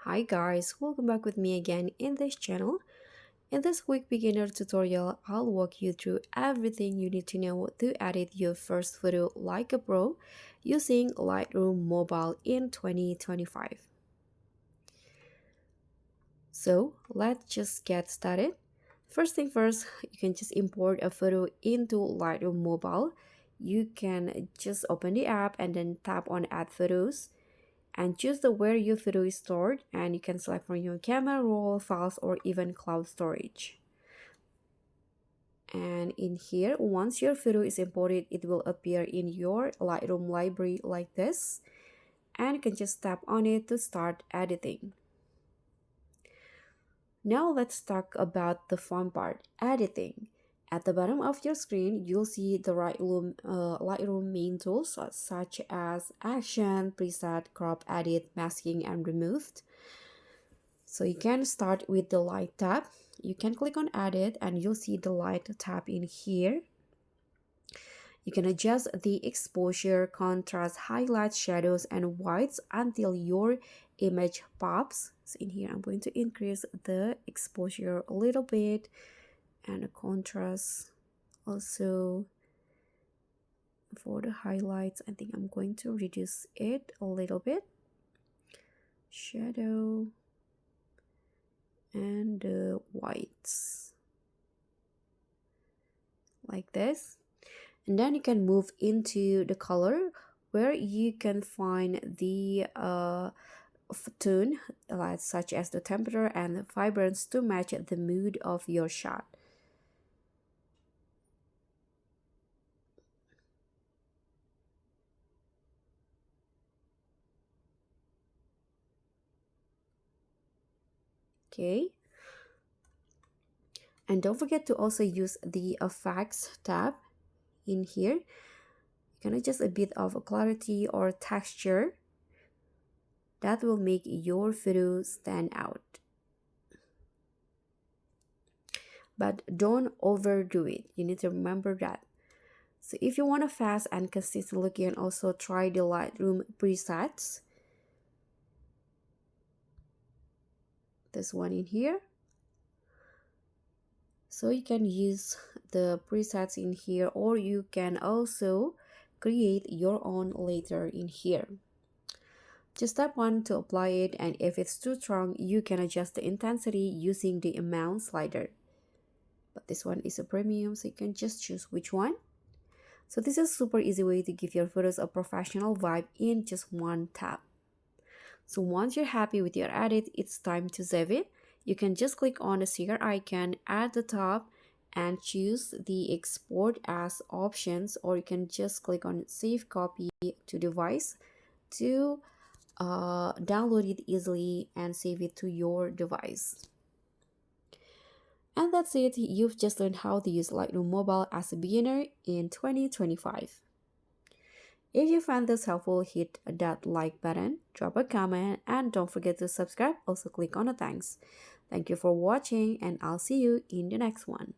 Hi guys, welcome back with me again in this channel. In this quick beginner tutorial, I'll walk you through everything you need to know to edit your first photo like a pro using Lightroom Mobile in 2025. So let's just get started. First thing first, you can just import a photo into Lightroom Mobile. You can just open the app and then tap on Add Photos and choose the where your photo is stored, and you can select from your camera roll, files, or even cloud storage. And in here, once your photo is imported, it will appear in your Lightroom library like this, and you can just tap on it to start editing. Now let's talk about the fun part, editing. At the bottom of your screen, you'll see the Lightroom main tools such as Action, Preset, Crop, Edit, Masking, and Remove. So you can start with the light tab. You can click on Edit and you'll see the light tab in here. You can adjust the exposure, contrast, highlights, shadows, and whites until your image pops. So in here, I'm going to increase the exposure a little bit and the contrast also. For the highlights, I think I'm going to reduce it a little bit. Shadow and the whites like this. And then you can move into the color where you can find the tone such as the temperature and the vibrance to match the mood of your shot. Okay, and don't forget to also use the effects tab in here. You can adjust a bit of clarity or texture that will make your photo stand out, but don't overdo it. You need to remember that. So if you want a fast and consistent look, you can also try the Lightroom presets. This one in here. So you can use the presets in here, or you can also create your own later in here. Just tap one to apply it, and if it's too strong, you can adjust the intensity using the amount slider. But this one is a premium, so you can just choose which one. So this is a super easy way to give your photos a professional vibe in just one tap. So once you're happy with your edit, it's time to save it. You can just click on the sticker icon at the top and choose the export as options, or you can just click on save copy to device to download it easily and save it to your device. And that's it. You've just learned how to use Lightroom Mobile as a beginner in 2025. If you found this helpful, hit that like button, drop a comment, and don't forget to subscribe. Also click on the thanks. Thank you for watching, and I'll see you in the next one.